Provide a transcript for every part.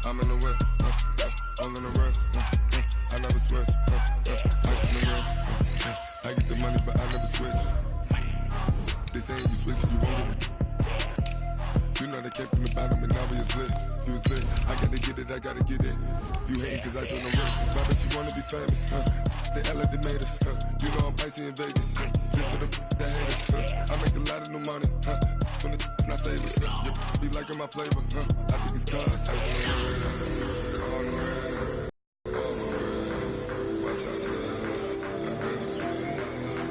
I'm in the whip, I'm in the rest, I never switch, ice in the wrist, I get the money but I never switch. They saying you switch and you won't get it. You know they came from the bottom and now we is lit. You was lit, I gotta get it, I gotta get it. You hating cause I told them wrist. Why bet you wanna be famous, They act like they made us, You know I'm icy in Vegas, Just for the that hate us, I make a lot of new money, When the not savers, You be liking my flavor, I think it's cause ice in the wrist, on the wrist, watch out cuz I never switch,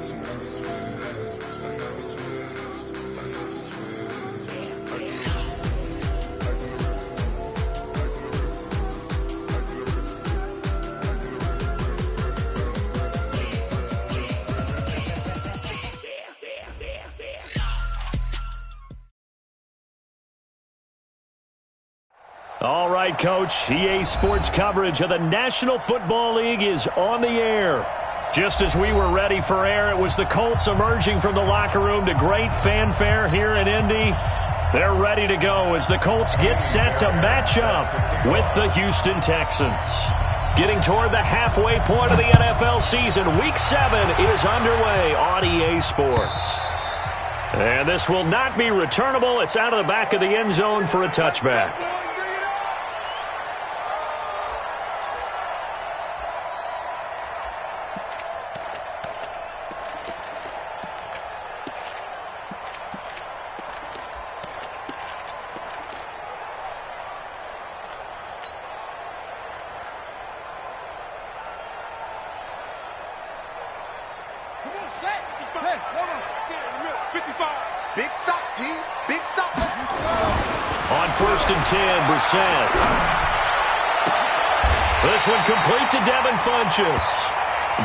I never switch, I never switch, I never switch. Ice in the wrist, ice in the wrist, ice in the wrist, ice in the wrist, ice in the wrist, All right, Coach. EA Sports coverage of the National Football League is on the air. Just as we were ready for air, it was the Colts emerging from the locker room to great fanfare here in Indy. They're ready to go as the Colts get set to match up with the Houston Texans. Getting toward the halfway point of the NFL season, Week 7 is underway on EA Sports. And this will not be returnable. It's out of the back of the end zone for a touchback. Big stop, G. Big stop. On 1st and 10, Brissett. This one complete to Devin Funchess.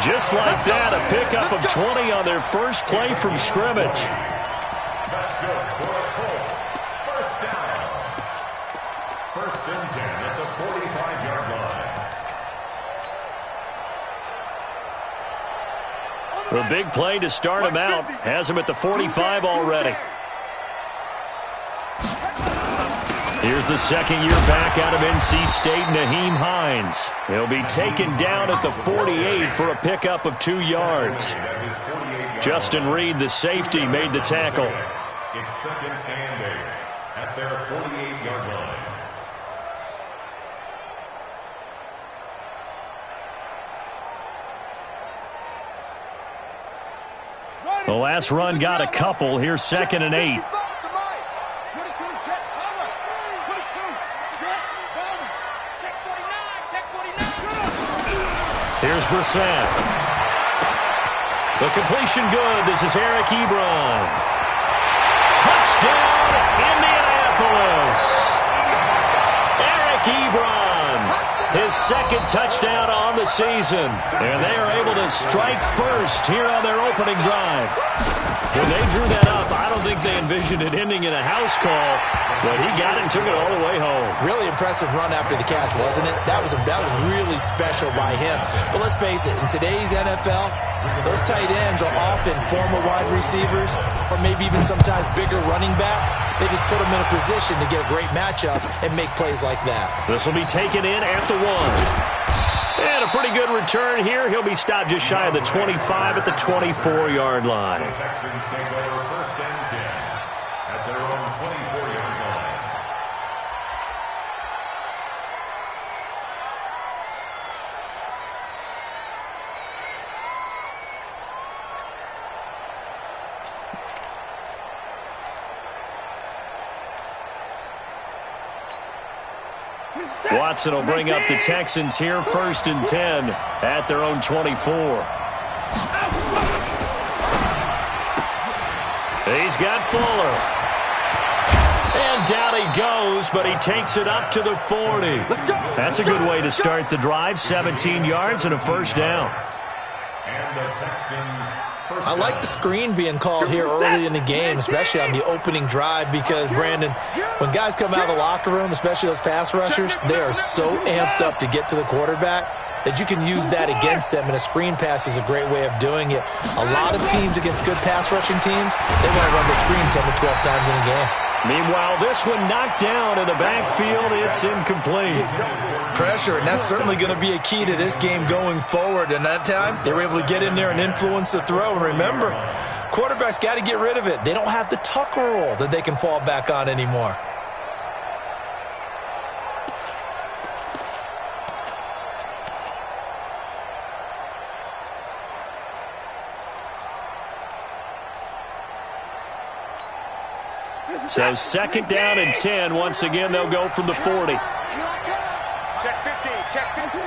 Just like that, a pickup of 20 on their first play from scrimmage. That's good for the Colts. First down. 1st and 10 at the 45-yard line. The big play to start him out has him at the 45 already. Here's the second-year back out of NC State, Nyheim Hines. He'll be taken down at the 48 for a pickup of 2 yards. Justin Reed, the safety, made the tackle. It's 2nd and 8 at their 48-yard line. The last run got a couple. Here's 2nd and 8. Here's Brissett. The completion good. This is Eric Ebron. Touchdown, Indianapolis. Eric Ebron. His 2nd touchdown on the season. And they are able to strike first here on their opening drive. When they drew that up, I don't think they envisioned it ending in a house call, but he got it and took it all the way home. Really impressive run after the catch, wasn't it? That was really special by him. But let's face it, in today's NFL, those tight ends are often former wide receivers or maybe even sometimes bigger running backs. They just put them in a position to get a great matchup and make plays like that. This will be taken in at the 1. And a pretty good return here. He'll be stopped just shy of the 25 at the 24-yard line. The Texans take over 1st and 10 at their own 24-yard line. Watson will bring up the Texans here, 1st and 10 at their own 24. He's got Fuller. And down he goes, but he takes it up to the 40. That's a good way to start the drive, 17 yards and a 1st down. And the Texans I like the screen being called here early in the game, especially on the opening drive, because, Brandon, when guys come out of the locker room, especially those pass rushers, they are so amped up to get to the quarterback that you can use that against them, and a screen pass is a great way of doing it. A lot of teams against good pass rushing teams, they want to run the screen 10 to 12 times in a game. Meanwhile, this one knocked down in the backfield. It's incomplete. Pressure, and that's certainly going to be a key to this game going forward. And that time, they were able to get in there and influence the throw. And remember, quarterbacks got to get rid of it. They don't have the tuck rule that they can fall back on anymore. So second down and 10. Once again, they'll go from the 40. Check 50, check 50.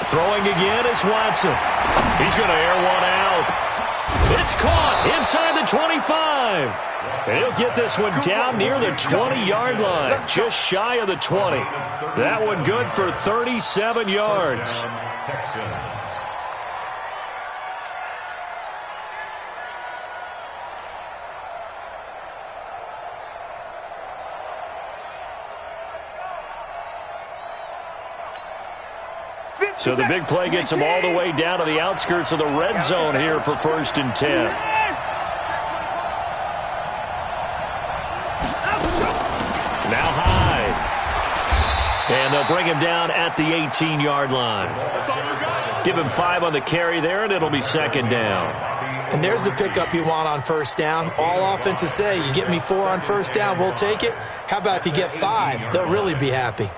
Throwing again is Watson. He's going to air one out. It's caught inside the 25. And he'll get this one down near the 20-yard line, just shy of the 20. That one good for 37 yards. Texans. So the big play gets him all the way down to the outskirts of the red zone here for 1st and 10. Now Hyde. And they'll bring him down at the 18-yard line. Give him 5 on the carry there, and it'll be second down. And there's the pickup you want on first down. All offenses say, you get me 4 on first down, we'll take it. How about if you get 5? They'll really be happy.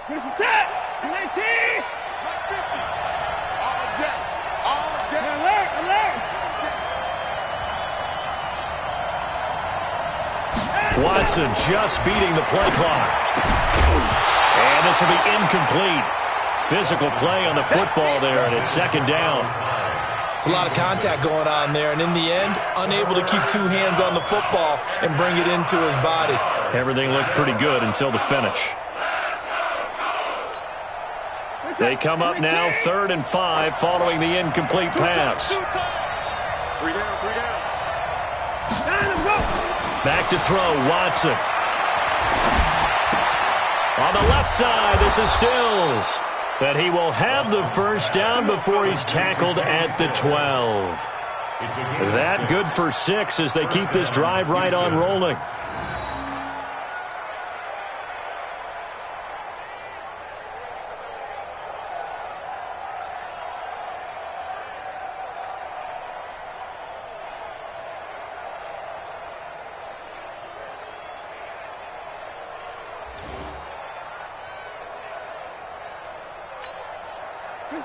Here's the tap. 19. All day. All day. Alert, alert. Watson just beating the play clock. And this will be incomplete. Physical play on the football there, and it's second down. It's a lot of contact going on there, and in the end, unable to keep 2 hands on the football and bring it into his body. Everything looked pretty good until the finish. They come up now 3rd and 5 following the incomplete pass. 3 down, 3 down. Back to throw, Watson. On the left side, this is Stills. But he will have the first down before he's tackled at the 12. That good for 6 as they keep this drive right on rolling.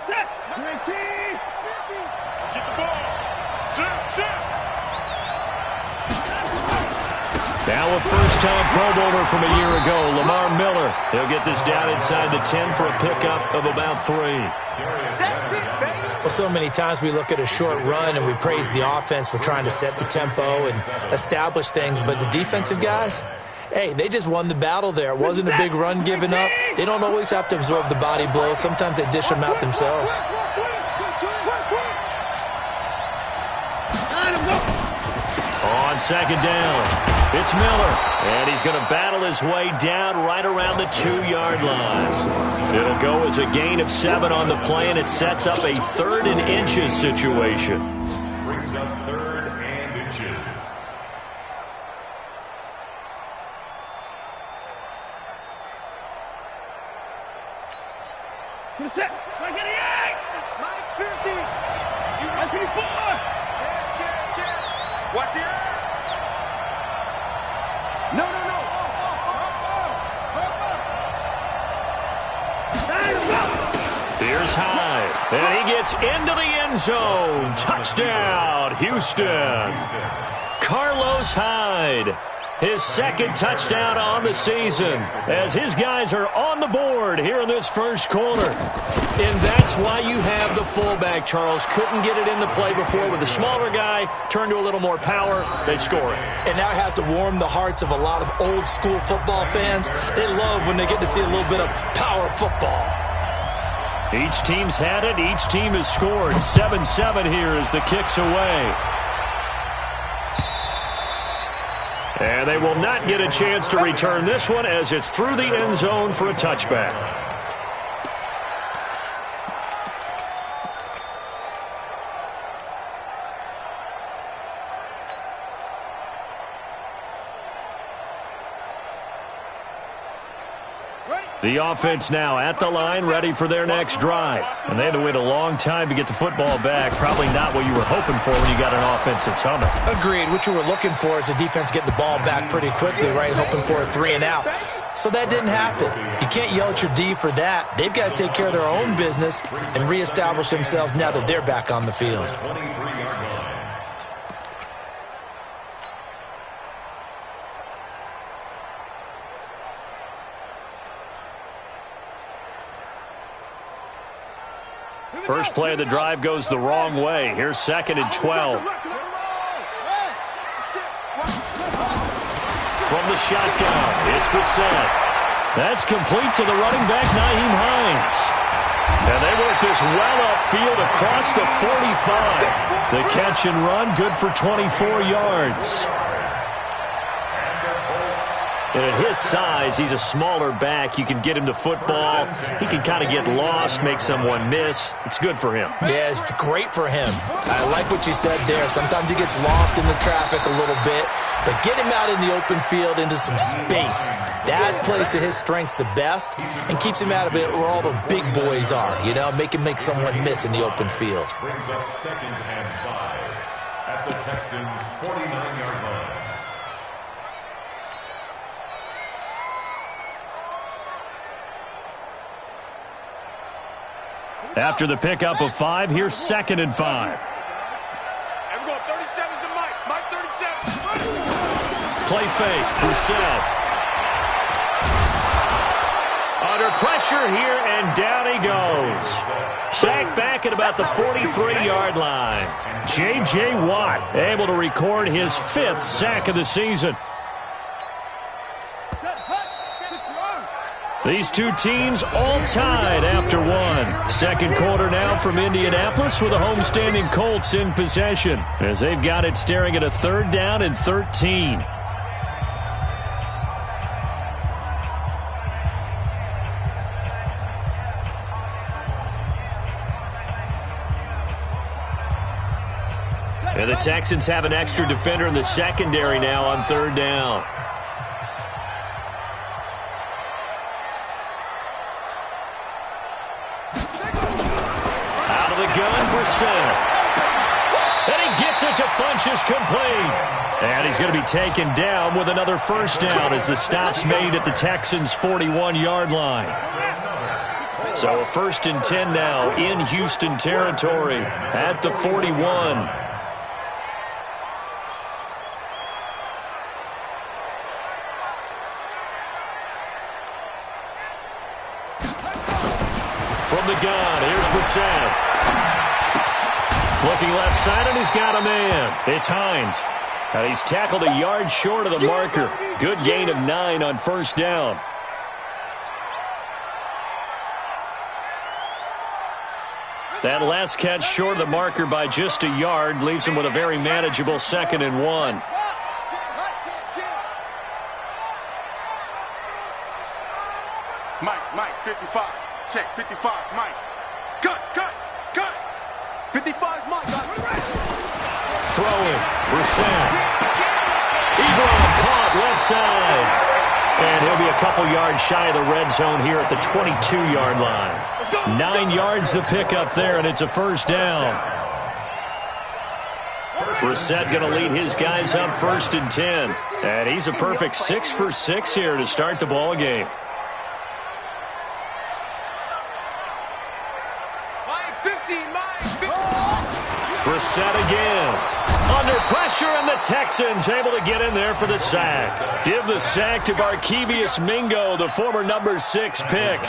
Set. 19. 50. Get the ball. Set. Now a first-time Pro Bowler from a year ago, Lamar Miller. He'll get this down inside the 10 for a pickup of about 3. That's it, baby. Well, so many times we look at a short run and we praise the offense for trying to set the tempo and establish things, but the defensive guys, hey, they just won the battle there. It wasn't a big run given up. They don't always have to absorb the body blows. Sometimes they dish them out themselves. On second down, it's Miller. And he's going to battle his way down right around the 2-yard line. It'll go as a gain of 7 on the play, and it sets up a 3rd and inches situation. Brings up 3rd and inches. Set. Mike 88. Mike 50. Mike 54. Check. Watch the air. No. Here's Hyde. And he gets into the end zone. Touchdown, Houston. Carlos Hyde. His second touchdown on the season as his guys are on the board here in this first quarter. And that's why you have the fullback, Charles. Couldn't get it into play before with the smaller guy. Turned to a little more power. They score it. And now it has to warm the hearts of a lot of old school football fans. They love when they get to see a little bit of power football. Each team's had it. Each team has scored. 7-7 here as the kick's away. And they will not get a chance to return this one as it's through the end zone for a touchback. The offense now at the line, ready for their next drive. And they had to wait a long time to get the football back. Probably not what you were hoping for when you got an offense that's humming. Agreed. What you were looking for is the defense getting the ball back pretty quickly, right? Hoping for a 3 and out. So that didn't happen. You can't yell at your D for that. They've got to take care of their own business and reestablish themselves now that they're back on the field. First play of the drive goes the wrong way. Here's 2nd and 12. From the shotgun, it's Brissett. That's complete to the running back, Nyheim Hines. And they work this well upfield across the 45. The catch and run, good for 24 yards. And at his size, he's a smaller back. You can get him to football. He can kind of get lost, make someone miss. It's good for him. Yeah, it's great for him. I like what you said there. Sometimes he gets lost in the traffic a little bit. But get him out in the open field into some space. That plays to his strengths the best and keeps him out of it where all the big boys are. You know, make him make someone miss in the open field. Brings up 2nd and 5 at the Texans' 49-yard line. After the pickup of 5, here's 2nd and 5. And we go 37 to Mike. Mike 37. Play fake. Brissett. Under pressure here, and down he goes. Sacked back at about the 43-yard line. J.J. Watt able to record his 5th sack of the season. These two teams all tied after one. Second quarter now from Indianapolis with the homestanding Colts in possession as they've got it staring at a 3rd down and 13. And the Texans have an extra defender in the secondary now on 3rd down. And he gets it to Funchess complete. And he's going to be taken down with another 1st down as the stop's made at the Texans' 41-yard line. So a 1st and 10 now in Houston territory at the 41. From the gun, here's Brissett. Looking left side, and he's got a man. It's Hines. And he's tackled a yard short of the marker. Good gain of 9 on 1st down. That last catch short of the marker by just a yard leaves him with a very manageable 2nd and 1. Mike, 55. Check, 55, Mike. Cut. 55's Mike. Throwing. Brissett. Ebron caught left side. And he'll be a couple yards shy of the red zone here at the 22-yard line. 9 yards to pick up there, and it's a 1st down. Brissett going to lead his guys up 1st and 10. And he's a perfect 6 for 6 here to start the ball game. Brissett again. Under Pressure, and the Texans able to get in there for the sack. Give the sack to Barkevious Mingo, the former number 6 pick.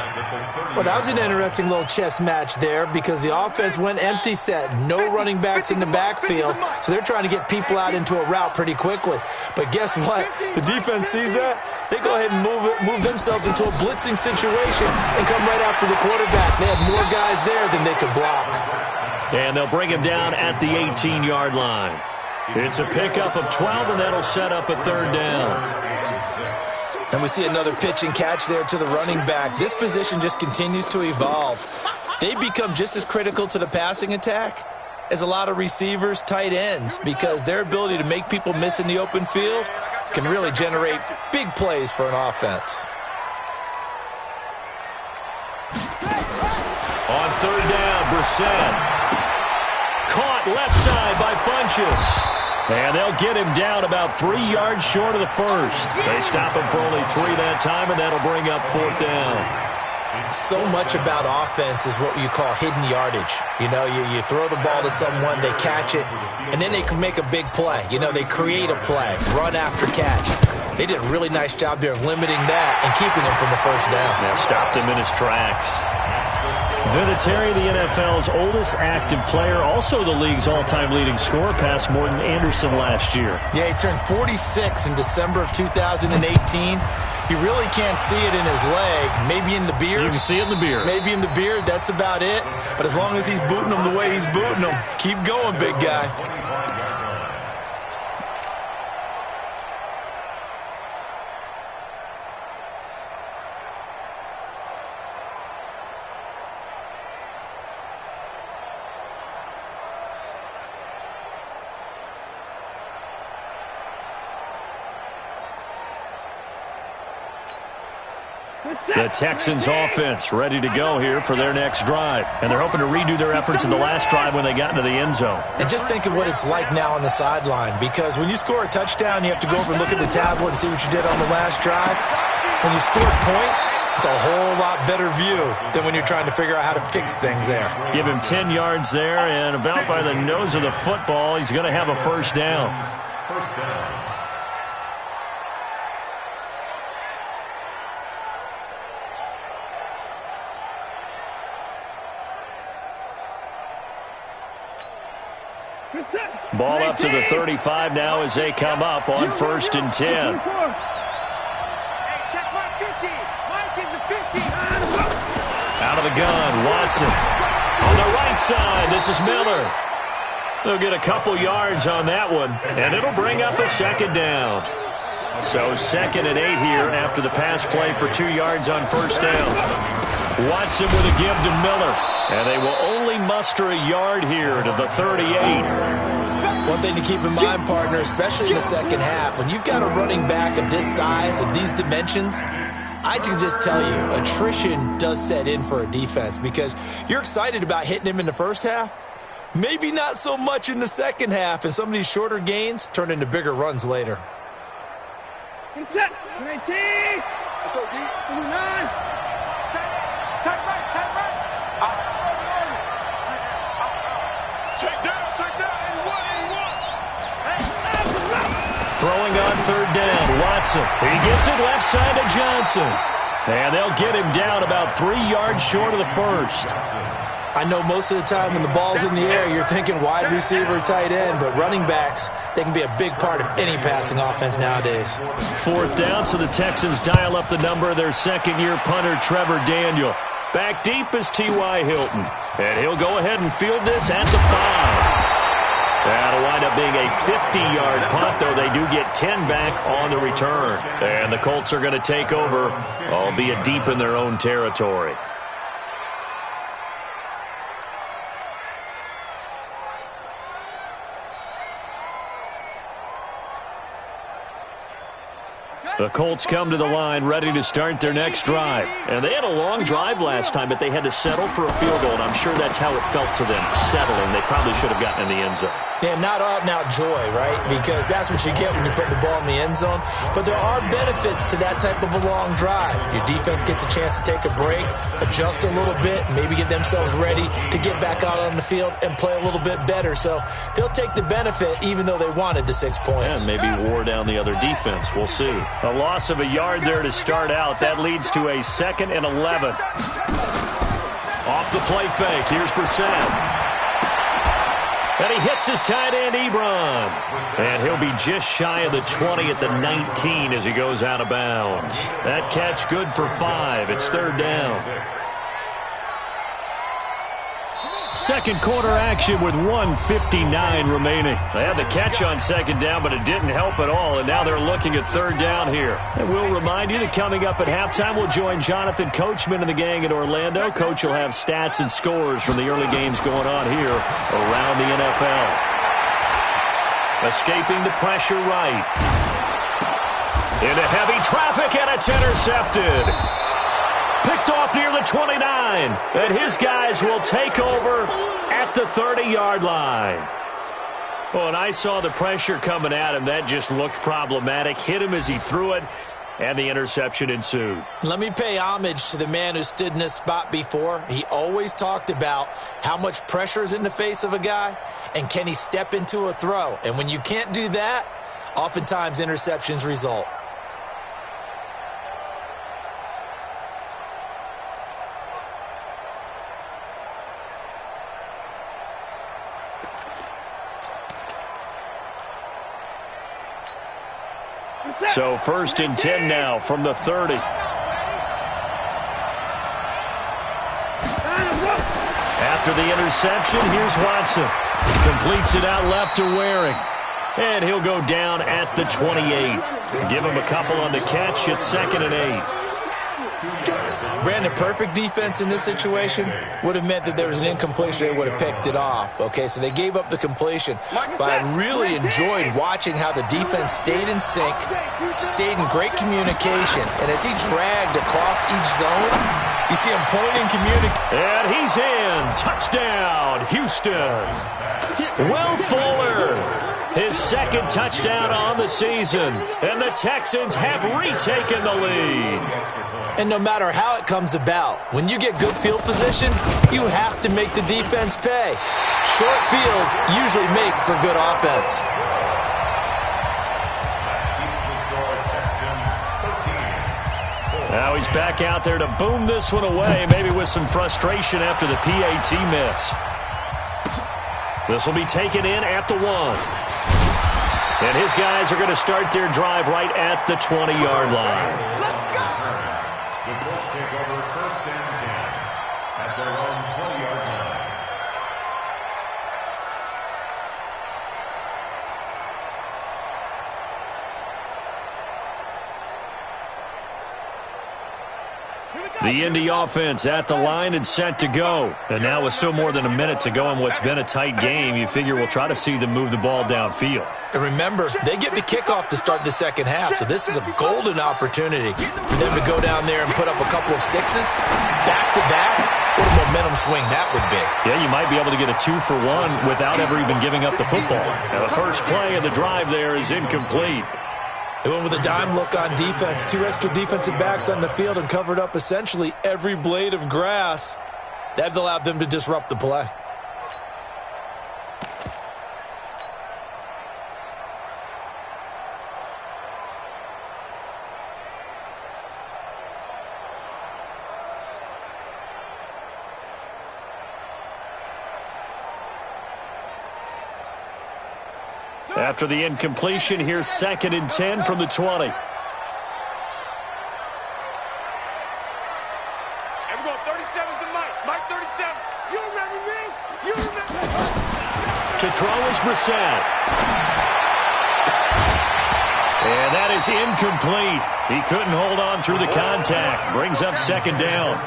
Well, that was an interesting little chess match there because the offense went empty set. No running backs in the backfield, so they're trying to get people out into a route pretty quickly. But guess what? The defense sees that. They go ahead and move themselves into a blitzing situation and come right after the quarterback. They had more guys there than they could block. And they'll bring him down at the 18-yard line. It's a pickup of 12, and that'll set up a third down. And we see another pitch and catch there to the running back. This position just continues to evolve. They become just as critical to the passing attack as a lot of receivers, tight ends, because their ability to make people miss in the open field can really generate big plays for an offense. On third down, Brissett. Caught left side by Funchess. And they'll get him down about 3 yards short of the first. They stop him for only 3 that time, and that'll bring up fourth down. So much about offense is what you call hidden yardage. You know, you throw the ball to someone, they catch it, and then they can make a big play. You know, they create a play, run after catch. They did a really nice job there of limiting that and keeping him from a first down. Yeah, stopped him in his tracks. Vinatieri, the NFL's oldest active player, also the league's all-time leading scorer, passed Morton Anderson last year. Yeah, he turned 46 in December of 2018. You really can't see it in his leg. Maybe in the beard. You can see it in the beard. Maybe in the beard. That's about it. But as long as he's booting them the way he's booting them, keep going, big guy. The Texans offense ready to go here for their next drive. And they're hoping to redo their efforts in the last drive when they got into the end zone. And just think of what it's like now on the sideline, because when you score a touchdown, you have to go over and look at the tablet and see what you did on the last drive. When you score points, it's a whole lot better view than when you're trying to figure out how to fix things there. Give him 10 yards there, and about by the nose of the football, he's going to have a first down. First down. Ball up to the 35 now as they come up on 1st and 10. Out of the gun, Watson. On the right side, this is Miller. They'll get a couple yards on that one, and it'll bring up a second down. So 2nd and 8 here after the pass play for 2 yards on first down. Watson with a give to Miller, and they will only muster a yard here to the 38. One thing to keep in mind, partner, especially in the second half, when you've got a running back of this size, of these dimensions, I can just tell you, attrition does set in for a defense because you're excited about hitting him in the first half. Maybe not so much in the second half, and some of these shorter gains turn into bigger runs later. Get set. 19. Let's go, D. 9. Tight right. Check down. And one. Throwing on third down, Watson. He gets it left side to Johnson. And they'll get him down about 3 yards short of the first. I know most of the time when the ball's in the air, you're thinking wide receiver, tight end, but running backs, they can be a big part of any passing offense nowadays. 4th down, so the Texans dial up the number of their second-year punter, Trevor Daniel. Back deep is T.Y. Hilton. And he'll go ahead and field this at the 5. That'll wind up being a 50-yard punt, though they do get 10 back on the return. And the Colts are going to take over, albeit deep in their own territory. The Colts come to the line ready to start their next drive. And they had a long drive last time, but they had to settle for a field goal, and I'm sure that's how it felt to them, settling. They probably should have gotten in the end zone. Yeah, not out-and-out joy, right? Because that's what you get when you put the ball in the end zone. But there are benefits to that type of a long drive. Your defense gets a chance to take a break, adjust a little bit, maybe get themselves ready to get back out on the field and play a little bit better. So they'll take the benefit even though they wanted the 6 points. And maybe wore down the other defense. We'll see. A loss of a yard there to start out. That leads to a 2nd and 11. Off the play fake. Here's Brissett. And he hits his tight end, Ebron. And he'll be just shy of the 20 at the 19 as he goes out of bounds. That catch good for 5. It's 3rd down. Second quarter action with 1:59 remaining. They had the catch on 2nd down, but it didn't help at all, and now they're looking at 3rd down here. And we'll remind you that coming up at halftime, we'll join Jonathan Coachman and the gang in Orlando. Coach will have stats and scores from the early games going on here around the NFL. Escaping the pressure right. Into heavy traffic, and it's intercepted. Picked off near the 29, and his guys will take over at the 30-yard line. Well, and I saw the pressure coming at him. That just looked problematic. Hit him as he threw it, and the interception ensued. Let me pay homage to the man who stood in this spot before. He always talked about how much pressure is in the face of a guy, and can he step into a throw. And when you can't do that, oftentimes interceptions result. So 1st and 10 now from the 30. After the interception, here's Watson. Completes it out left to Waring. And he'll go down at the 28. Give him a couple on the catch. It's 2nd and 8. Brandon, perfect defense in this situation would have meant that there was an incompletion. They would have picked it off. Okay, so they gave up the completion. But I really enjoyed watching how the defense stayed in sync, stayed in great communication. And as he dragged across each zone, you see him pointing, communicating. And he's in. Touchdown, Houston. Will Fuller. His 2nd touchdown on the season. And the Texans have retaken the lead. And no matter how it comes about, when you get good field position, you have to make the defense pay. Short fields usually make for good offense. Now he's back out there to boom this one away, maybe with some frustration after the PAT miss. This will be taken in at the 1. And his guys are going to start their drive right at the 20-yard line. The Colts take over 1st and 10 at their own 20-yard line. The Indy offense at the line and set to go. And now with still more than a minute to go in what's been a tight game, you figure we'll try to see them move the ball downfield. And remember, they get the kickoff to start the 2nd half, so this is a golden opportunity for them to go down there and put up a couple of 6s back-to-back. What a momentum swing that would be. Yeah, you might be able to get a 2-for-1 without ever even giving up the football. Now, the first play of the drive there is incomplete. They went with a dime look on defense. 2 extra defensive backs on the field and covered up essentially every blade of grass. That allowed them to disrupt the play. After the incompletion, here's 2nd and 10 from the 20. Everyone, 37's the Mike. Mike 37. You remember me? You remember me? To throw is Brissett. And that is incomplete. He couldn't hold on through the contact. Brings up 2nd down.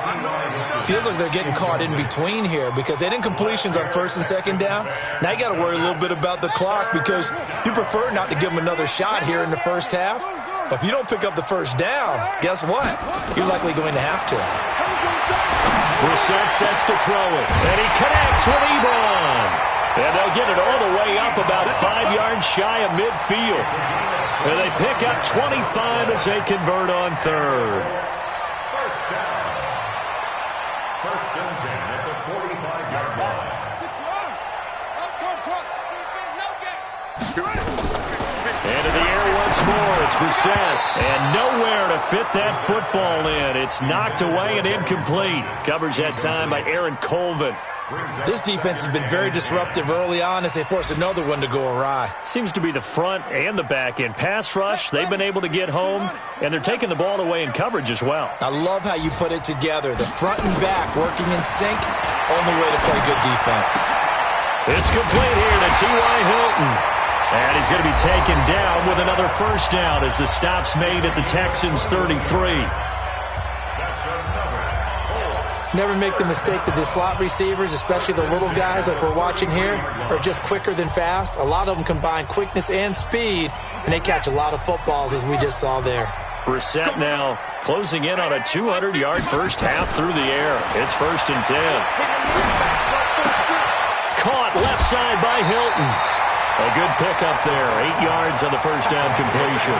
Feels like they're getting caught in between here because they had incompletions on 1st and 2nd down. Now you got to worry a little bit about the clock because you prefer not to give them another shot here in the 1st half. But if you don't pick up the 1st down, guess what? You're likely going to have to. Brissett sets to throw it. And he connects with Ebron. And they'll get it all the way up about 5 yards shy of midfield. And they pick up 25 as they convert on third. First down. First and 10 at the 45-yard line. Into the air once more. It's Brissett. And nowhere to fit that football in. It's knocked away and incomplete. Coverage that time by Aaron Colvin. This defense has been very disruptive early on as they force another one to go awry. Seems to be the front and the back end. Pass rush, they've been able to get home, and they're taking the ball away in coverage as well. I love how you put it together. The front and back working in sync, only way to play good defense. It's complete here to T.Y. Hilton. And he's going to be taken down with another first down as the stop's made at the Texans' 33. Never make the mistake that the slot receivers, especially the little guys like we're watching here, are just quicker than fast. A lot of them combine quickness and speed, and they catch a lot of footballs, as we just saw there. Brissett now closing in on a 200-yard first half through the air. It's 1st and 10. Caught left side by Hilton. A good pickup there. 8 yards on the first down completion.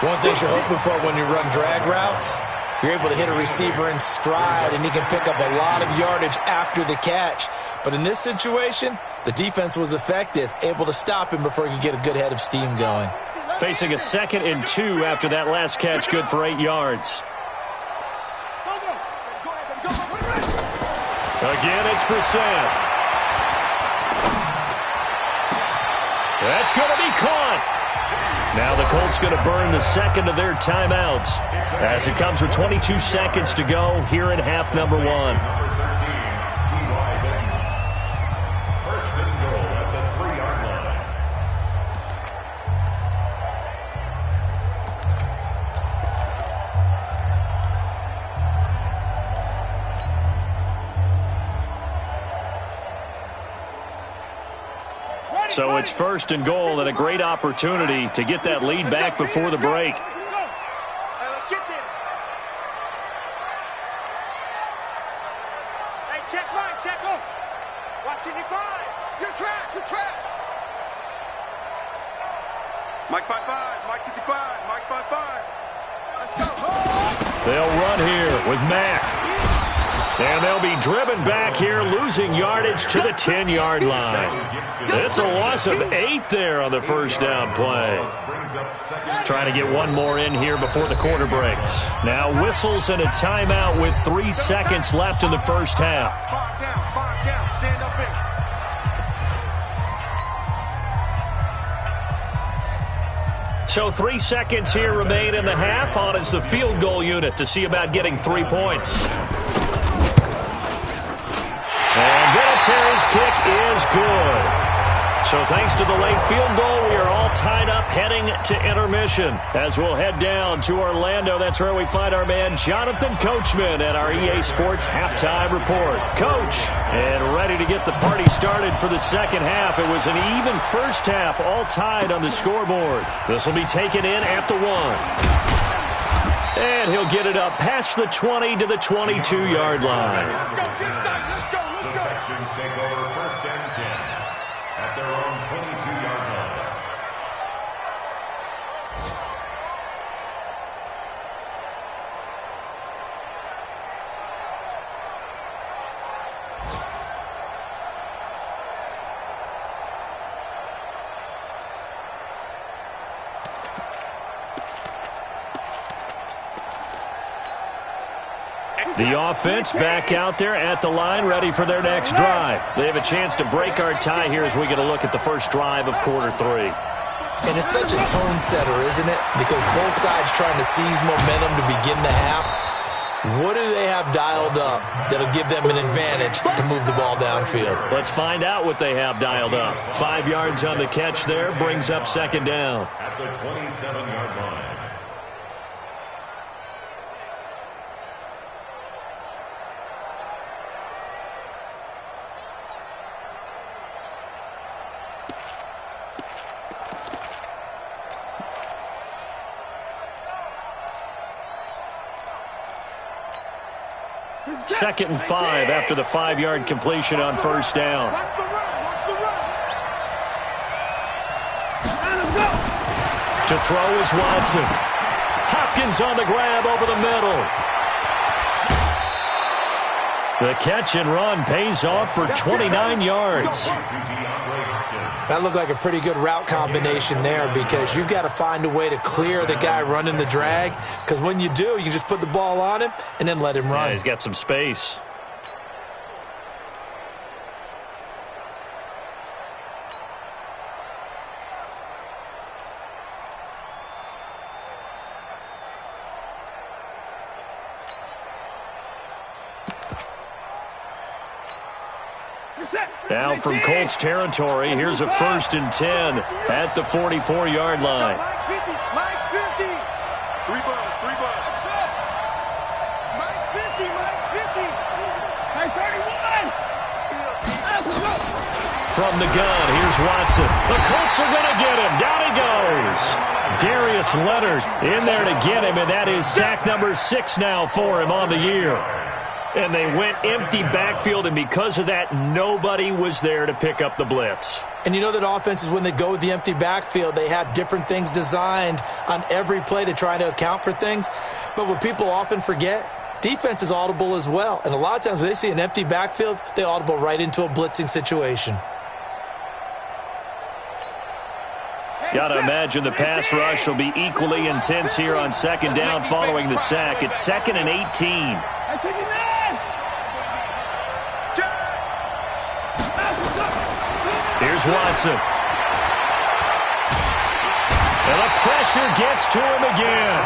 One thing you're hoping for when you run drag routes, you're able to hit a receiver in stride, and he can pick up a lot of yardage after the catch. But in this situation, the defense was effective, able to stop him before he could get a good head of steam going. Facing a 2nd and 2 after that last catch, good for 8 yards. Again, it's Brissett. That's going to be caught. Now the Colts going to burn the second of their timeouts as it comes with 22 seconds to go here in half number 1. First and goal at the 3-yard line. So it's 1st and goal and a great opportunity to get that lead back before the break. Let's get there. Hey, check right, check up. Watching your five. You're trash, you're trash. Mike 5-5, Mike 55, Mike 5-5. Let's go. They'll run here with Mack. And they'll be driven back here, losing yardage to the 10-yard line. It's a loss of 8 there on the first down play. Trying to get one more in here before the quarter breaks. Now whistles and a timeout with 3 seconds left in the first half. 5 down, stand up big. So 3 seconds here remain in the half. On is the field goal unit to see about getting 3 points. And Vinatieri's kick is good. So thanks to the late field goal, we are all tied up heading to intermission. As we'll head down to Orlando, that's where we find our man Jonathan Coachman at our EA Sports Halftime Report. Coach, and ready to get the party started for the second half. It was an even first half, all tied on the scoreboard. This will be taken in at the 1. And he'll get it up past the 20 to the 22-yard line. The Texans take over 1st and 10 at their own 22-yard line. The offense back out there at the line, ready for their next drive. They have a chance to break our tie here as we get a look at the first drive of quarter 3. And it's such a tone setter, isn't it? Because both sides trying to seize momentum to begin the half. What do they have dialed up that'll give them an advantage to move the ball downfield? Let's find out what they have dialed up. 5 yards on the catch there, brings up 2nd down. At the 27-yard line. 2nd and 5 after the 5-yard completion on first down. Watch the run. Watch the run. To throw is Watson. Hopkins on the grab over the middle. The catch and run pays off for 29 yards. That looked like a pretty good route combination there because you've got to find a way to clear the guy running the drag, because when you do, you can just put the ball on him and then let him run. Yeah, he's got some space. Now from Colts territory, here's a 1st and 10 at the 44-yard line. Mike 50. Mike 50. 3 balls. 3 balls. Mike 50. Mike 50. Mike 31. From the gun, here's Watson. The Colts are going to get him. Down he goes. Darius Leonard in there to get him, and that is sack number 6 now for him on the year. And they went empty backfield, and because of that, nobody was there to pick up the blitz. And you know that offenses, when they go with the empty backfield, they have different things designed on every play to try to account for things. But what people often forget, defense is audible as well. And a lot of times when they see an empty backfield, they audible right into a blitzing situation. Got to imagine the pass rush will be equally intense here on 2nd down following the sack. It's 2nd and 18. Here's Watson. And the pressure gets to him again.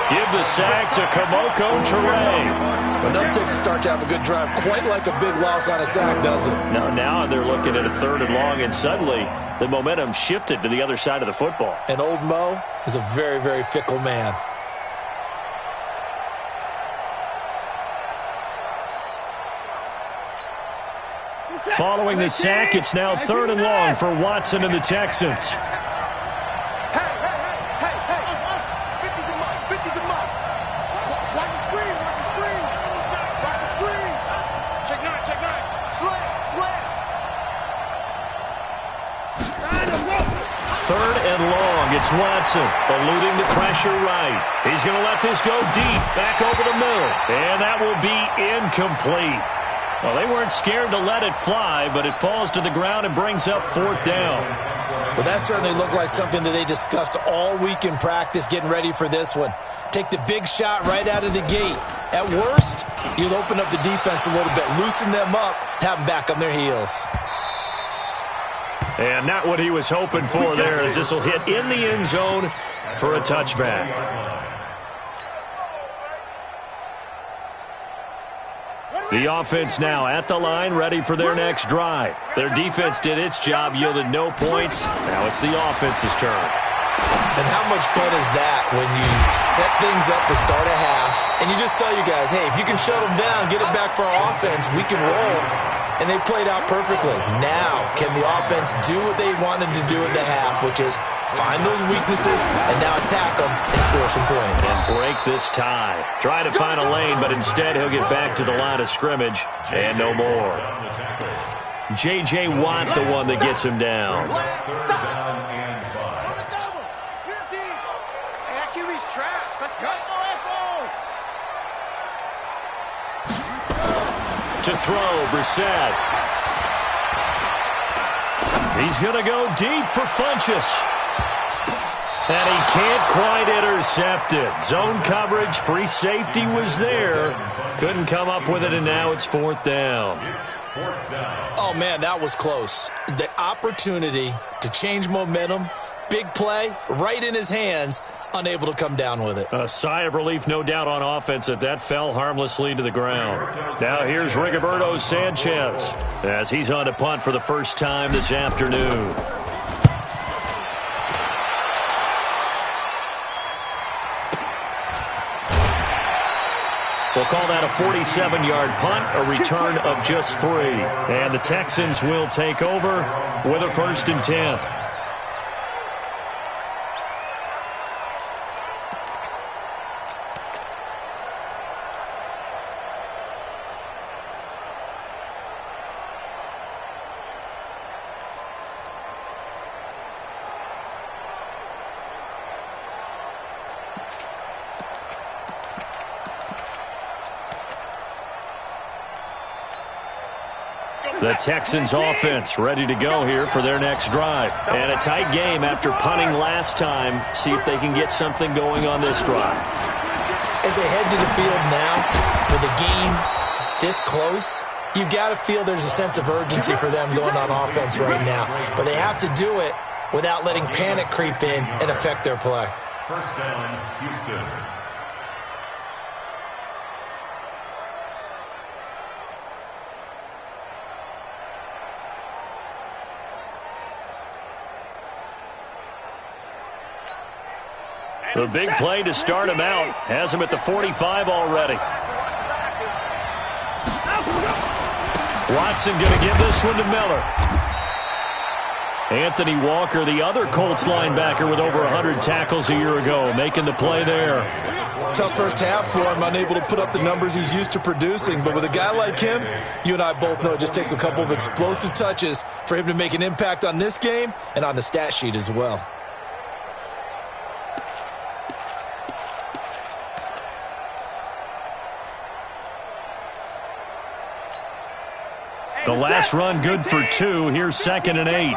Give the sack to Kamoko Toure. But that takes a start to have a good drive. Quite like a big loss on a sack, does it? Now they're looking at a 3rd and long, and suddenly the momentum shifted to the other side of the football. And old Mo is a very, very fickle man. Following the sack, it's now 3rd and long for Watson and the Texans. Hey. 50 to Mike. 50 to Mike. Watch the screen. Watch the screen. Watch the screen. Check 9. Slam. 3rd and long. It's Watson eluding the pressure right. He's going to let this go deep, back over the middle. And that will be incomplete. Well, they weren't scared to let it fly, but it falls to the ground and brings up 4th down. Well, that certainly looked like something that they discussed all week in practice getting ready for this one. Take the big shot right out of the gate. At worst, you'll open up the defense a little bit, loosen them up, have them back on their heels. And not what he was hoping for there, as this will hit in the end zone for a touchback. The offense now at the line, ready for their next drive. Their defense did its job, yielded no points. Now it's the offense's turn. And how much fun is that when you set things up to start a half, and you just tell you guys, hey, if you can shut them down, get it back for our offense, we can roll. And they played out perfectly. Now, can the offense do what they wanted to do at the half, which is find those weaknesses and now attack them and score some points. And break this tie. Try to find a lane, but instead he'll get back to the line of scrimmage and no more. J.J. Watt, the one that gets him down. To throw, Brissett. He's going to go deep for Funchess. And he can't quite intercept it. Zone coverage, free safety was there. Couldn't come up with it, and now it's 4th down. Oh, man, that was close. The opportunity to change momentum, big play, right in his hands, unable to come down with it. A sigh of relief, no doubt, on offense that fell harmlessly to the ground. Now here's Rigoberto Sanchez as he's on to punt for the first time this afternoon. We'll call that a 47-yard punt, a return of just 3. And the Texans will take over with a 1st and 10. The Texans offense ready to go here for their next drive. And a tight game after punting last time. See if they can get something going on this drive. As they head to the field now, with the game this close, you've got to feel there's a sense of urgency for them going on offense right now. But they have to do it without letting panic creep in and affect their play. First down, Houston. The big play to start him out has him at the 45 already. Watson going to give this one to Miller. Anthony Walker, the other Colts linebacker with over 100 tackles a year ago, making the play there. Tough first half for him, unable to put up the numbers he's used to producing. But with a guy like him, you and I both know it just takes a couple of explosive touches for him to make an impact on this game and on the stat sheet as well. The last run good for 2. Here's 2nd and 8.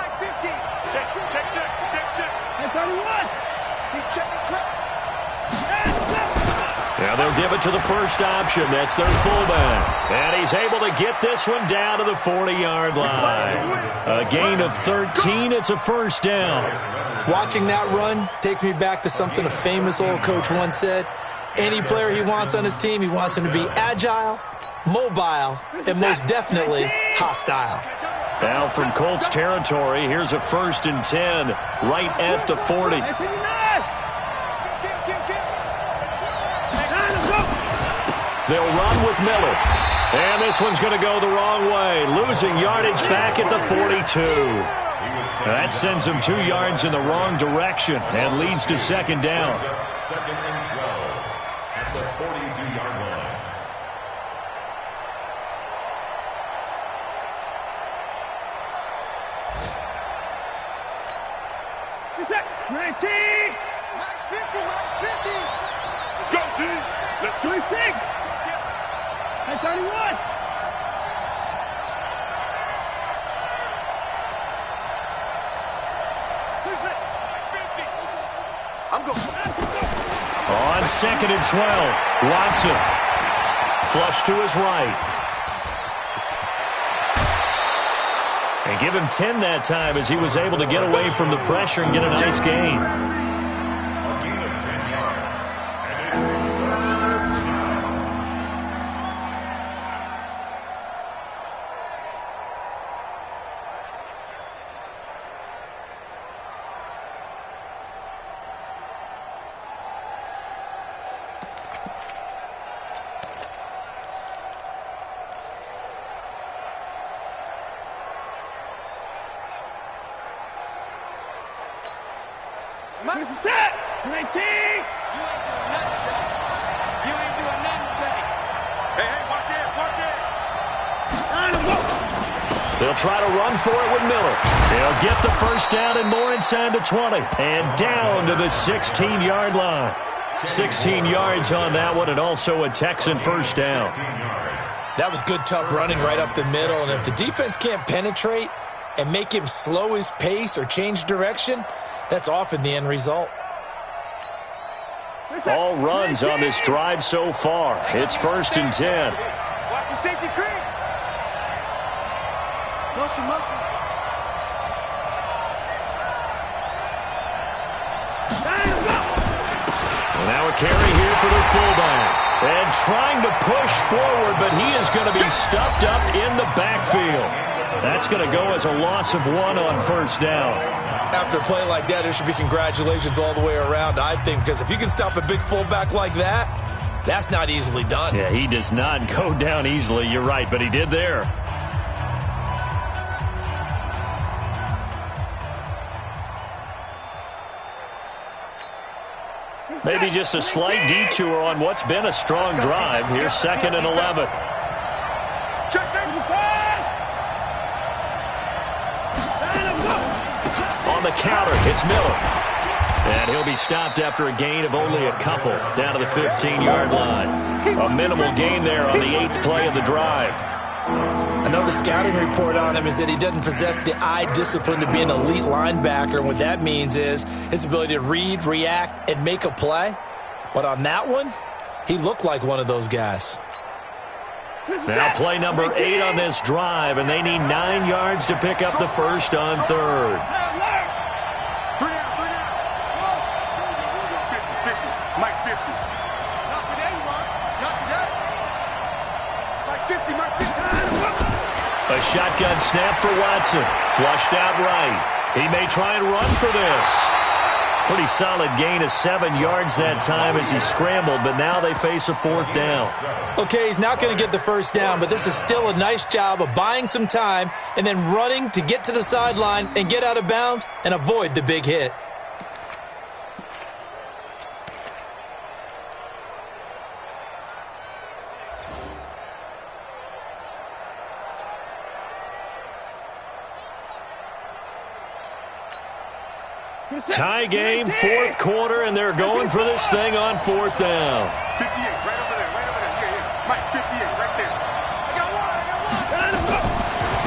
Now they'll give it to the first option. That's their fullback. And he's able to get this one down to the 40-yard line. A gain of 13. It's a first down. Watching that run takes me back to something a famous old coach once said. Any player he wants on his team, he wants him to be agile, mobile, and most definitely hostile. Now from Colts territory, here's a 1st and 10 right at the 40. They'll run with Miller. And this one's going to go the wrong way, losing yardage back at the 42. That sends him 2 yards in the wrong direction and leads to 2nd down. 2nd and 12 at the 42-yard line. Reset. 19. Mike 50. Mike 50. Let's go, D. Let's go. 26. Hey, 31. I'm going. On 2nd and 12, Watson. Flush to his right. And give him 10 that time as he was able to get away from the pressure and get a nice gain. A gain of 10 yards. And it's 3rd down. Where's the tap? 19. You ain't doing nothing today. Hey, watch it, watch it. They'll try to run for it with Miller. They'll get the first down and more inside the 20. And down to the 16-yard line. 16 yards on that one, and also a Texan first down. That was good, tough running right up the middle. And if the defense can't penetrate and make him slow his pace or change direction, that's often the end result. All runs on this drive so far. It's 1st and 10. Watch the safety creep. Motion, motion. Well, now a carry here for the fullback. And trying to push forward, but he is going to be stuffed up in the backfield. That's going to go as a loss of 1 on 1st down. After a play like that, there should be congratulations all the way around, I think, because if you can stop a big fullback like that, that's not easily done. Yeah, he does not go down easily. You're right, but he did there. Maybe just a slight detour on what's been a strong drive. Here's 2nd and 11. On the counter, it's Miller. And he'll be stopped after a gain of only a couple down to the 15-yard line. A minimal gain there on the 8th play of the drive. I know the scouting report on him is that he doesn't possess the eye discipline to be an elite linebacker. And what that means is his ability to read, react, and make a play. But on that one, he looked like one of those guys. Now play number 8 on this drive, and they need 9 yards to pick up the first on third. 3 out. 50. Mike 50. Not today, Mark. Not today. Mike 50, Mike 50. A shotgun snap for Watson. Flushed out right. He may try and run for this. Pretty solid gain of 7 yards that time as he scrambled, but now they face a 4th down. Okay, he's not going to get the first down, but this is still a nice job of buying some time and then running to get to the sideline and get out of bounds and avoid the big hit. Tie game, 4th quarter, and they're going for this thing on 4th down. 58, right over there. Yeah. Mike 58, right there. I got one.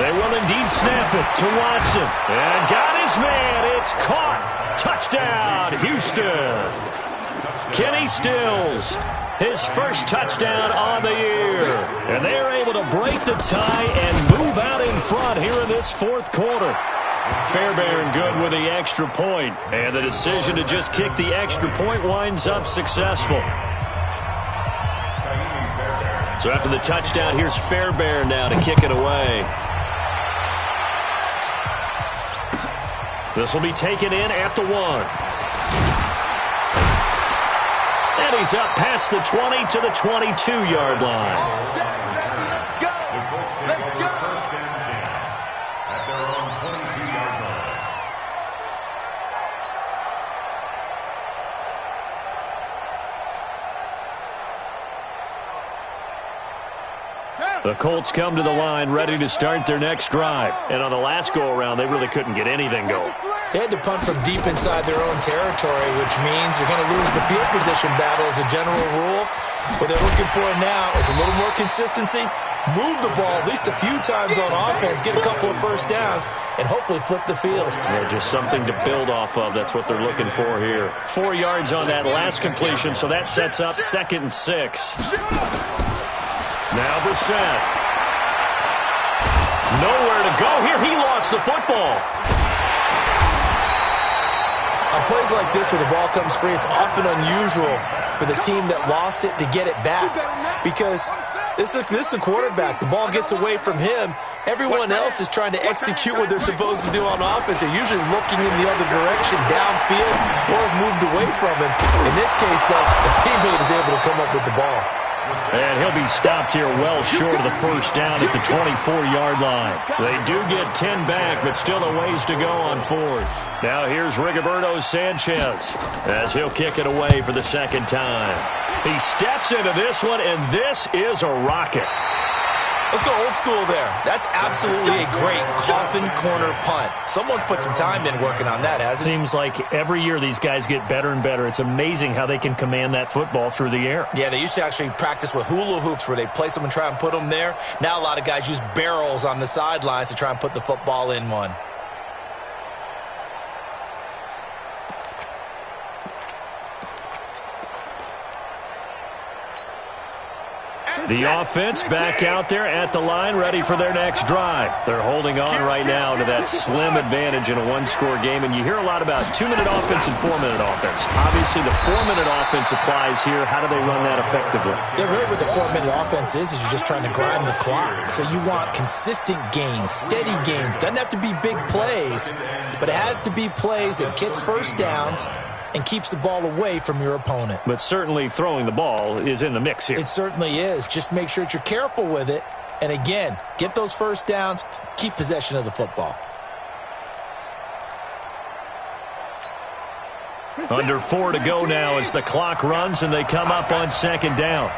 They will indeed snap it to Watson. And got his man. It's caught. Touchdown, Houston. Kenny Stills, his first touchdown on the year. And they are able to break the tie and move out in front here in this 4th quarter. Fairbairn good with the extra point, and the decision to just kick the extra point winds up successful. So after the touchdown, here's Fairbairn now to kick it away. This will be taken in at the 1. And he's up past the 20 to the 22-yard line. The Colts come to the line ready to start their next drive. And on the last go-around, they really couldn't get anything going. They had to punt from deep inside their own territory, which means you're going to lose the field position battle as a general rule. What they're looking for now is a little more consistency, move the ball at least a few times on offense, get a couple of first downs, and hopefully flip the field. Well, just something to build off of. That's what they're looking for here. 4 yards on that last completion, so that sets up 2nd and 6. Now Brissett. Nowhere to go here. He lost the football. On plays like this where the ball comes free, it's often unusual for the team that lost it to get it back. Because this is a quarterback. The ball gets away from him. Everyone else is trying to execute what they're supposed to do on offense. They're usually looking in the other direction, downfield, or have moved away from him. In this case, though, the teammate is able to come up with the ball. And he'll be stopped here well short of the first down at the 24-yard line. They do get 10 back, but still a ways to go on 4th. Now here's Rigoberto Sanchez as he'll kick it away for the 2nd time. He steps into this one, and this is a rocket. Let's go old school there. That's absolutely a great coffin corner punt. Someone's put some time in working on that, hasn't it? Seems like every year these guys get better and better. It's amazing how they can command that football through the air. Yeah, they used to actually practice with hula hoops where they place them and try and put them there. Now a lot of guys use barrels on the sidelines to try and put the football in one. The offense back out there at the line, ready for their next drive. They're holding on right now to that slim advantage in a one-score game, and you hear a lot about 2-minute offense and 4-minute offense. Obviously, the 4-minute offense applies here. How do they run that effectively? Yeah, really what the 4-minute offense is you're just trying to grind the clock. So you want consistent gains, steady gains. Doesn't have to be big plays, but it has to be plays that gets first downs and keeps the ball away from your opponent. But certainly throwing the ball is in the mix here. It certainly is. Just make sure that you're careful with it. And again, get those first downs, keep possession of the football. Under 4 to go now as the clock runs and they come up on 2nd down.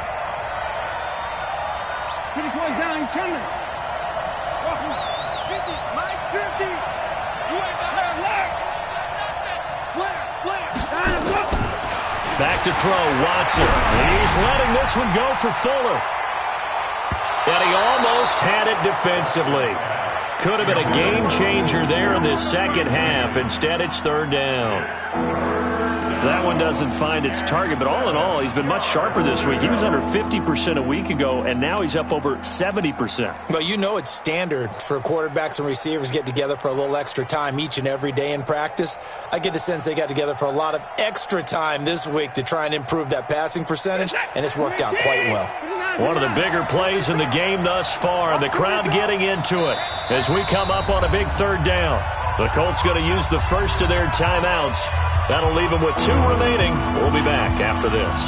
Get it going down, he's coming. 50, Mike 50. You ain't got left. Slam. Back to throw, Watson. He's letting this one go for Fuller. And he almost had it defensively. Could have been a game changer there in this second half. Instead, it's third down. That one doesn't find its target, but all in all, he's been much sharper this week. He was under 50% a week ago, and now he's up over 70%. Well, you know it's standard for quarterbacks and receivers get together for a little extra time each and every day in practice. I get the sense they got together for a lot of extra time this week to try and improve that passing percentage, and it's worked out quite well. One of the bigger plays in the game thus far, and the crowd getting into it as we come up on a big third down. The Colts going to use the first of their timeouts. That'll leave them with 2 remaining. We'll be back after this.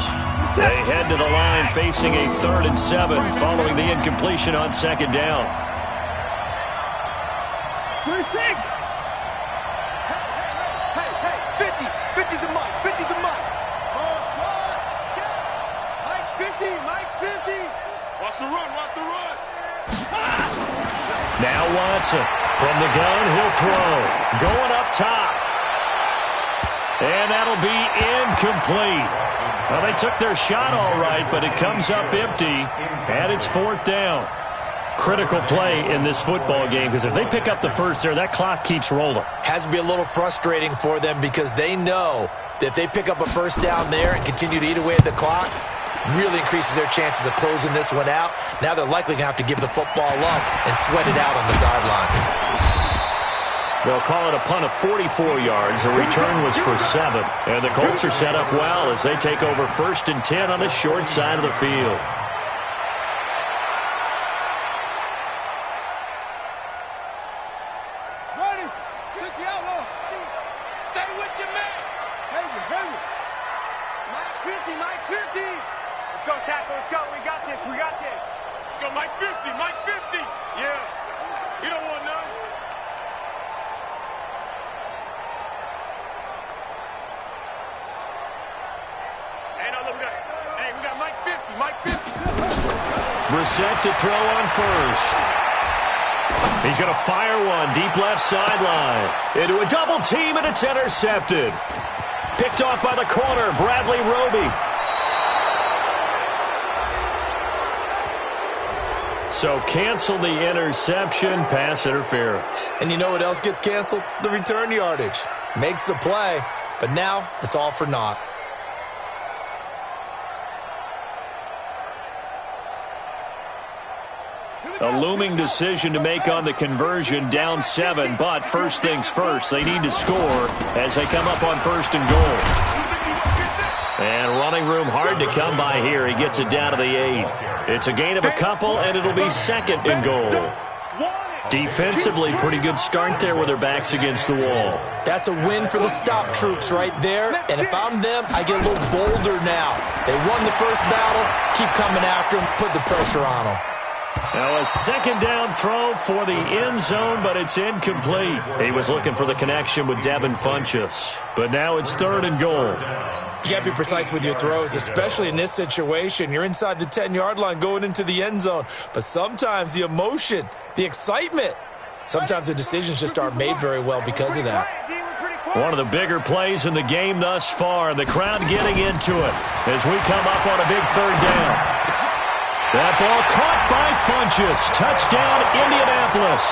They head to the line facing a 3rd and 7 following the incompletion on second down. 3-6. Hey, 50's a mark, 50's a mark. Mike's 50, Mike's 50. Watch the run, watch the run. Now Watson from the gun, he'll throw. Going up top. And that'll be incomplete. Well, they took their shot all right, but it comes up empty, and it's 4th down. Critical play in this football game, because if they pick up the first there, that clock keeps rolling. Has to be a little frustrating for them because they know that if they pick up a first down there and continue to eat away at the clock, really increases their chances of closing this one out. Now they're likely going to have to give the football up and sweat it out on the sideline. They'll call it a punt of 44 yards. The return was for 7. And the Colts are set up well as they take over 1st and 10 on the short side of the field. Ready. 60 outlaw. Stay with your man. Hurry. Mike 50, Mike 50. Let's go, tackle. Let's go. We got this. Let's go, Mike 50, Mike 50. Yeah. You don't want none. We got Mike 50, Mike 50. Brissett to throw on first. He's going to fire one deep left sideline. Into a double team, and it's intercepted. Picked off by the corner, Bradley Roby. So cancel the interception, pass interference. And you know what else gets canceled? The return yardage. Makes the play, but now it's all for naught. A looming decision to make on the conversion, down 7, but first things first, they need to score as they come up on 1st and goal. And running room hard to come by here. He gets it down to the 8. It's a gain of a couple, and it'll be 2nd and goal. Defensively, pretty good start there with their backs against the wall. That's a win for the stop troops right there. And if I'm them, I get a little bolder now. They won the first battle. Keep coming after them. Put the pressure on them. Now a 2nd down throw for the end zone, but it's incomplete. He was looking for the connection with Devin Funchess. But now it's 3rd and goal. You got to be precise with your throws, especially in this situation. You're inside the 10-yard line going into the end zone. But sometimes the emotion, the excitement, sometimes the decisions just aren't made very well because of that. One of the bigger plays in the game thus far. The crowd getting into it as we come up on a big 3rd down. That ball caught by Funchess. Touchdown, Indianapolis.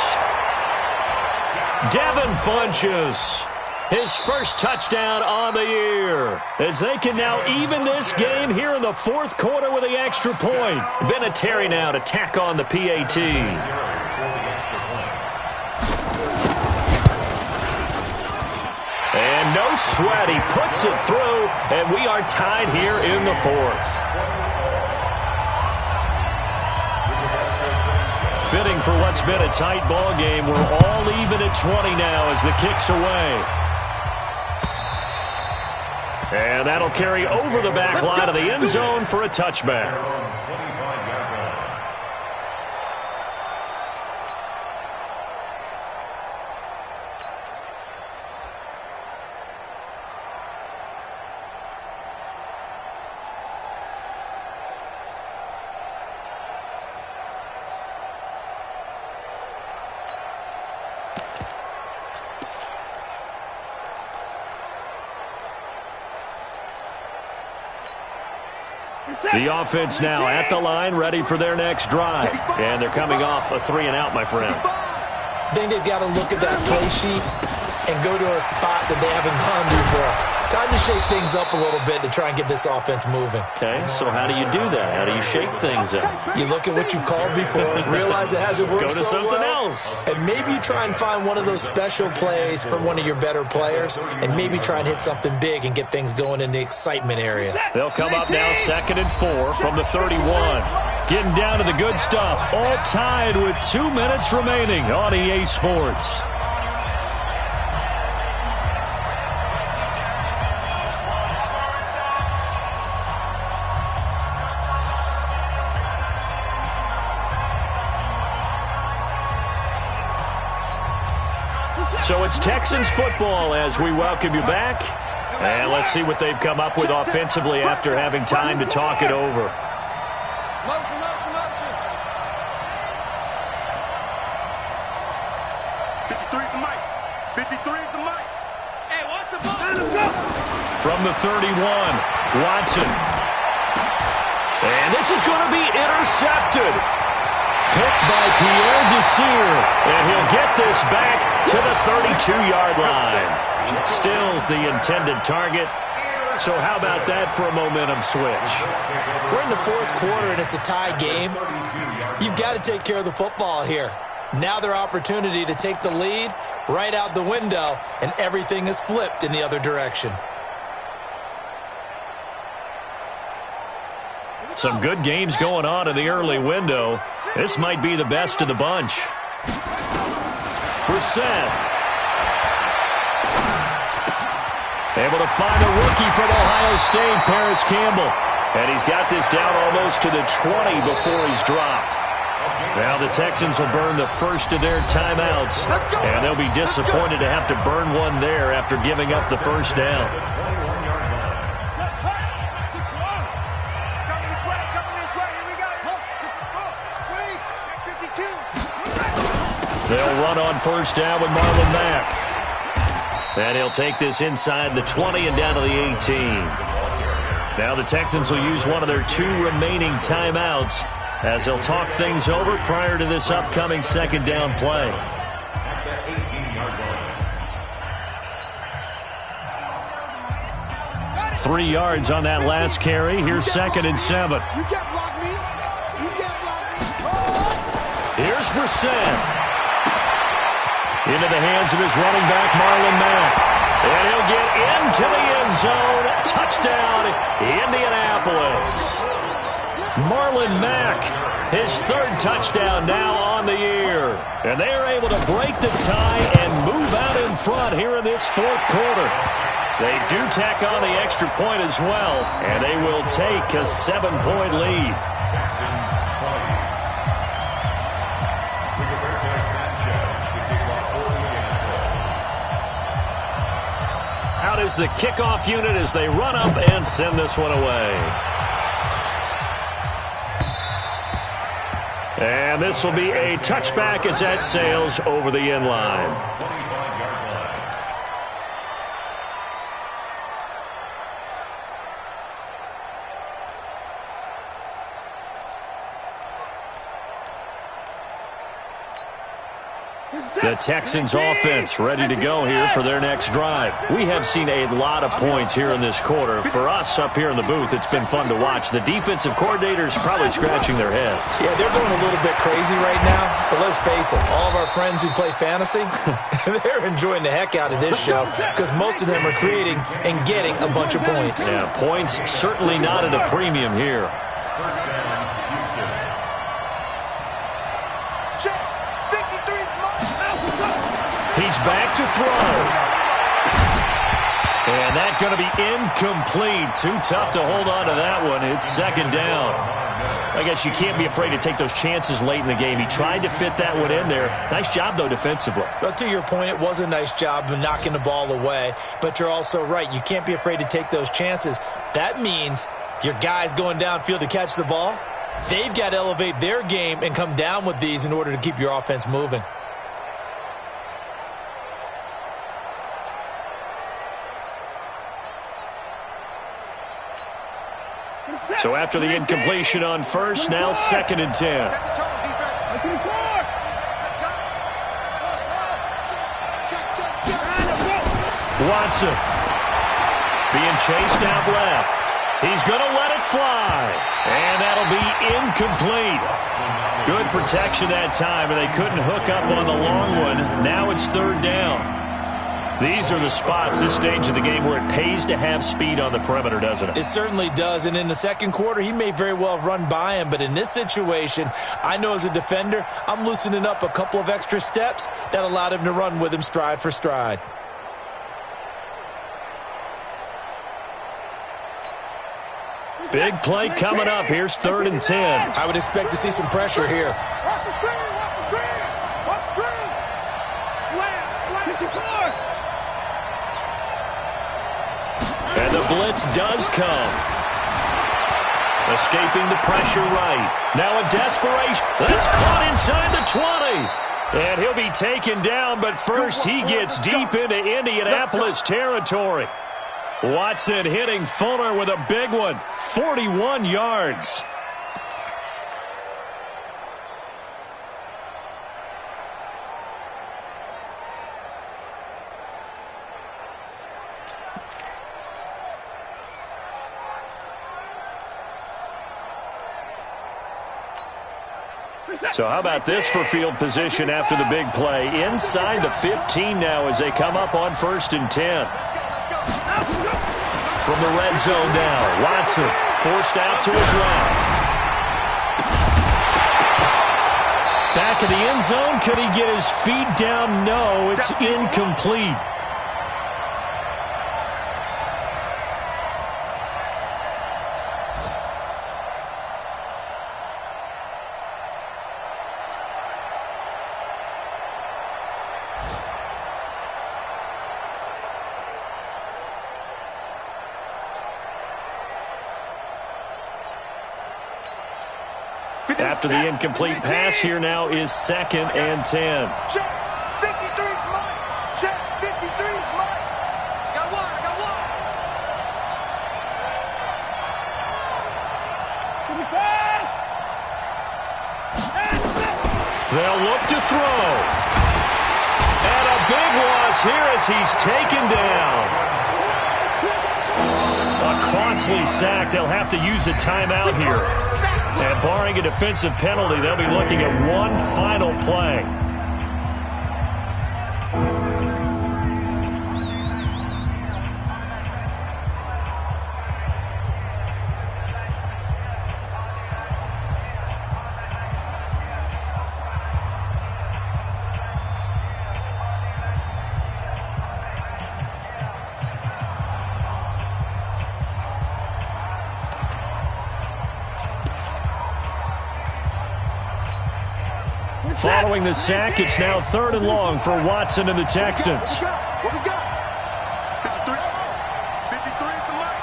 Devin Funchess, his first touchdown on the year. As they can now even this game here in the 4th quarter with the extra point. Vinatieri now to tack on the PAT. And no sweat. He puts it through, and we are tied here in the 4th. Fitting for what's been a tight ball game. We're all even at 20 now as the kick's away. And that'll carry over the back line of the end zone for a touchback. The offense now at the line, ready for their next drive. And they're coming off a 3-and-out, my friend. I think they've got to look at that play sheet and go to a spot that they haven't gone before. Time to shake things up a little bit to try and get this offense moving. Okay, so how do you do that? How do you shake things up? You look at what you've called before, realize it hasn't worked so well. Go to something else. And maybe you try and find one of those special plays from one of your better players, and maybe try and hit something big and get things going in the excitement area. They'll come up now 2nd and 4 from the 31. Getting down to the good stuff. All tied with 2 minutes remaining on EA Sports. So it's Texans football as we welcome you back. And let's see what they've come up with offensively after having time to talk it over. Motion, motion, motion. 53 is the mic. 53 is the mic. Hey, what's the ball? From the 31, Watson. And this is going to be intercepted. Picked by Pierre Desir. And he'll get this back to the 32-yard line. Still's the intended target. So how about that for a momentum switch? We're in the 4th quarter, and it's a tie game. You've got to take care of the football here. Now their opportunity to take the lead right out the window, and everything is flipped in the other direction. Some good games going on in the early window. This might be the best of the bunch. Brissett. Able to find a rookie from Ohio State, Paris Campbell. And he's got this down almost to the 20 before he's dropped. Now the Texans will burn the first of their timeouts. And they'll be disappointed to have to burn one there after giving up the first down. They'll run on first down with Marlon Mack. And he'll take this inside the 20 and down to the 18. Now the Texans will use one of their 2 remaining timeouts as they'll talk things over prior to this upcoming second down play. Three yards on that last carry. Here's 2nd and 7. You can't block me. You can't block me. Here's Brissett. Into the hands of his running back, Marlon Mack. And he'll get into the end zone. Touchdown, Indianapolis. Marlon Mack, his 3rd touchdown now on the year. And they are able to break the tie and move out in front here in this 4th quarter. They do tack on the extra point as well, and they will take a 7-point lead. Out is the kickoff unit as they run up and send this one away. And this will be a touchback as that sails over the end line. The Texans offense ready to go here for their next drive. We have seen a lot of points here in this quarter. For us up here in the booth, it's been fun to watch. The defensive coordinators probably scratching their heads. Yeah, they're going a little bit crazy right now. But let's face it, all of our friends who play fantasy, they're enjoying the heck out of this show because most of them are creating and getting a bunch of points. Yeah, points certainly not at a premium here. He's back to throw. And that's going to be incomplete. Too tough to hold on to that one. It's 2nd down. I guess you can't be afraid to take those chances late in the game. He tried to fit that one in there. Nice job, though, defensively. But to your point, it was a nice job of knocking the ball away. But you're also right. You can't be afraid to take those chances. That means your guys going downfield to catch the ball, they've got to elevate their game and come down with these in order to keep your offense moving. So after the incompletion on first, now 2nd and 10. Watson being chased out left. He's going to let it fly. And that'll be incomplete. Good protection that time, and they couldn't hook up on the long one. Now it's 3rd down. These are the spots, this stage of the game, where it pays to have speed on the perimeter, doesn't it? It certainly does, and in the second quarter, he may very well have run by him, but in this situation, I know as a defender, I'm loosening up a couple of extra steps that allowed him to run with him stride for stride. Big play coming up. Here's 3rd and 10. I would expect to see some pressure here. Watch the screen, watch the screen, watch the screen. Slam, 54. And the blitz does come. Escaping the pressure right. Now a desperation. That's caught inside the 20. And he'll be taken down, but first he gets deep into Indianapolis territory. Watson hitting Fuller with a big one. 41 yards. So how about this for field position after the big play? Inside the 15 now as they come up on 1st and 10. From the red zone now, Watson forced out to his left. Back of the end zone, could he get his feet down? No, it's incomplete. After the incomplete pass, here now is 2nd and 10. Check, 53's mine. Check, 53's mine. Got one, I got one. They'll look to throw. And a big loss here as he's taken down. A costly sack. They'll have to use a timeout here. And barring a defensive penalty, they'll be looking at one final play. Following the sack, it's now 3rd and long for Watson and the Texans. What we got? 53. 53 is the mic.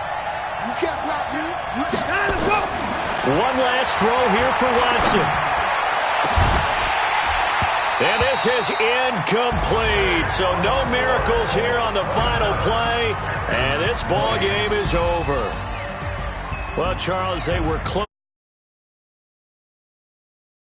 You can't block me. You can't. Let's go. One last throw here for Watson. And this is incomplete. So no miracles here on the final play. And this ball game is over. Well, Charles, they were close.